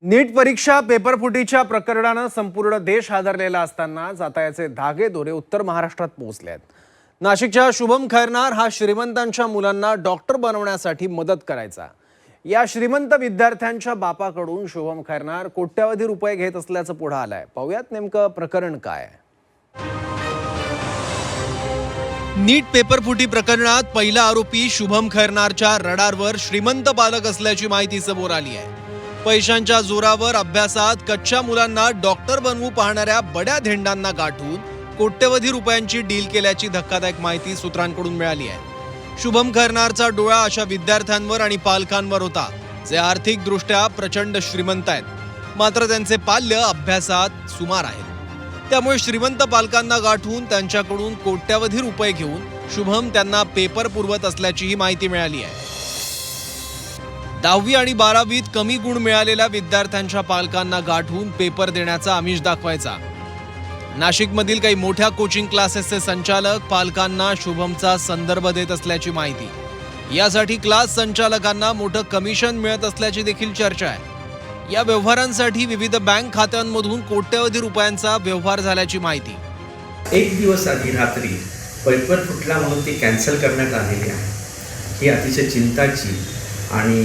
नीट परीक्षा पेपरफुटीच्या प्रकरणानं संपूर्ण देश हादरलेला असतानाच आता याचे धागेदोरे उत्तर महाराष्ट्रात पोहोचले आहेत। नाशिकच्या शुभम खैरनार हा श्रीमंतांच्या मुलांना डॉक्टर बनवण्यासाठी मदत करायचा। या श्रीमंत विद्यार्थ्यांच्या बापाकडून शुभम खैरनार कोट्यावधी रुपये घेत असल्याचं पुढे आलंय। पाहूयात नेमकं प्रकरण काय आहे। नीट पेपरफुटी प्रकरणात पहिला आरोपी शुभम खैरनारच्या रडारवर श्रीमंत पालक असल्याची माहिती समोर आली आहे। पैशांच्या जोरावर अभ्यासात कच्च्या मुलांना डॉक्टर बनवू पाहणाऱ्या बड्या धेंडांना गाठून कोट्यवधी रुपयांची डील केल्याची धक्कादायक माहिती सूत्रांकडून मिळाली आहे। शुभम खैरनारचा डोळा अशा विद्यार्थ्यांवर आणि पालकांवर होता जे आर्थिकदृष्ट्या प्रचंड श्रीमंत आहेत, मात्र त्यांचे पाल्य अभ्यासात सुमार आहे। त्यामुळे श्रीमंत पालकांना गाठून त्यांच्याकडून कोट्यवधी रुपये घेऊन शुभम त्यांना पेपर पुरवत असल्याचीही माहिती मिळाली आहे। 10वी आणि 12वीत कमी गुण मिळालेल्या विद्यार्थ्यांच्या पालकांना गाठून पेपर देण्याचा आमिष दाखवायचा। नाशिकमधील काही मोठ्या कोचिंग क्लासेसचे संचालक पालकांना शुभमचा संदर्भ देत असल्याची माहिती। यासाठी क्लास संचालकांना मोठं कमिशन मिळत असल्याची देखील चर्चा आहे। या व्यवहारांसाठी विविध बँक खात्यांमधून कोट्यवधी रुपयांचा व्यवहार झाल्याची माहिती। एक दिवस आधी रात्री पेपर फुटला म्हणून ती कॅन्सल करण्यात आलेली आहे। ही अतिशय चिंताची आणि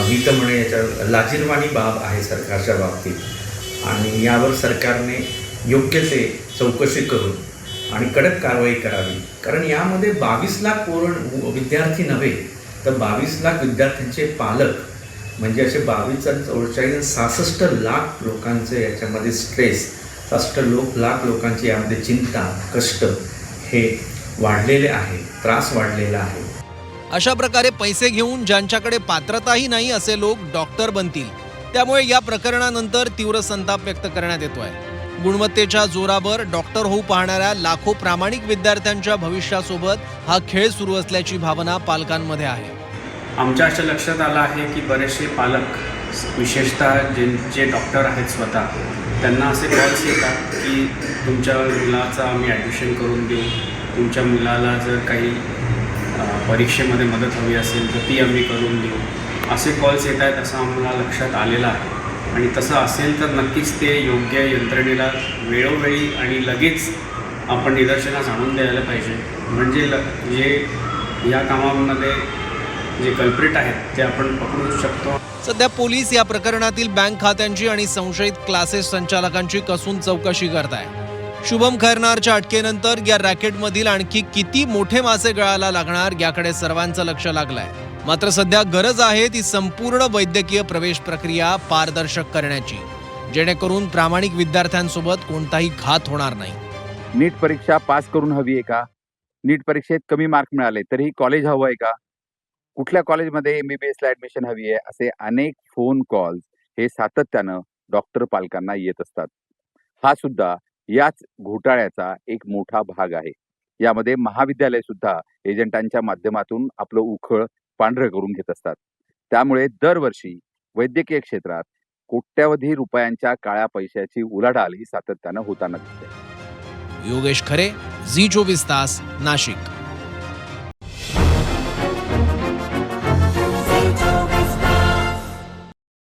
मी तर म्हणे याच्या लाजिरवाणी बाब आहे सरकारच्या बाबतीत, आणि यावर सरकारने योग्य ते चौकशी करून आणि कडक कारवाई करावी। कारण यामध्ये 22 लाख विद्यार्थी नव्हे तर 22 लाख विद्यार्थ्यांचे पालक, म्हणजे असे 66 लाख लोकांचे याच्यामध्ये स्ट्रेस, 66 लाख लोकांची यामध्ये चिंता, कष्ट हे वाढलेले आहे, त्रास वाढलेला आहे। अशा प्रकारे पैसे घेऊन ज्यांच्याकडे पात्रताही नाही असे लोक डॉक्टर बनतील, त्यामुळे या प्रकरणानंतर तीव्र संताप व्यक्त करण्यात येतोय। गुणवत्तेच्या जोरावर डॉक्टर होऊ पाहणाऱ्या लाखो प्रामाणिक विद्यार्थ्यांच्या भविष्यासोबत हा खेळ सुरू असल्याची भावना पालकांमध्ये आहे। आमच्या अशा लक्षात आलं आहे की बरेचसे पालक, विशेषतः जे डॉक्टर आहेत स्वतः, त्यांना असे कॉल्स येतात की तुमच्या मुलाचं आम्ही ॲडमिशन करून देऊ, तुमच्या मुलाला जर काही परीक्षेमध्ये मदत हवी असेल तर ती आम्ही करून देऊ, असे कॉल्स येत आहेत असं आम्हाला लक्षात आलेलं आहे। आणि तसं असेल तर नक्कीच ते योग्य यंत्रणेला वेळोवेळी आणि लगेच आपण निदर्शनास आणून द्यायला पाहिजे, म्हणजे जे या कामामध्ये जे कल्प्रिट आहेत ते आपण पकडू शकतो। सध्या पोलीस या प्रकरणातील बँक खात्यांची आणि संशयित क्लासेस संचालकांची कसून चौकशी करत आहे। शुभम खैरनारच्या अटकेनंतर या रॅकेटमधील आणखी किती मोठे मासे गळाला लागणार याकडे सर्वांचं लक्ष लागलंय। मात्र सध्या गरज आहे ती संपूर्ण वैद्यकीय प्रवेश प्रक्रिया पारदर्शक करण्याची, जेणेकरून प्रामाणिक विद्यार्थ्यांसोबत कोणताही घात होणार नाही। नीट परीक्षा पास करून हवी आहे का? नीट परीक्षेत कमी मार्क मिळाले तरी कॉलेज हवं आहे का? कुठल्या कॉलेजमध्ये MBBS ला ऍडमिशन हवी आहे? असे अनेक फोन कॉल्स हे सातत्यानं डॉक्टर पालकांना येत असतात। हा सुद्धा याच घोटाळ्याचा एक मोठा भाग आहे। यामध्ये महाविद्यालय सुद्धा एजंटांच्या माध्यमातून आपलं उखळ पांढरं करून घेत असतात। त्यामुळे दरवर्षी वैद्यकीय क्षेत्रात कोट्यवधी रुपयांच्या काळ्या पैशाची उलाढाल ही सातत्यानं होताना दिसते। योगेश खरे, झी 24 तास, नाशिक।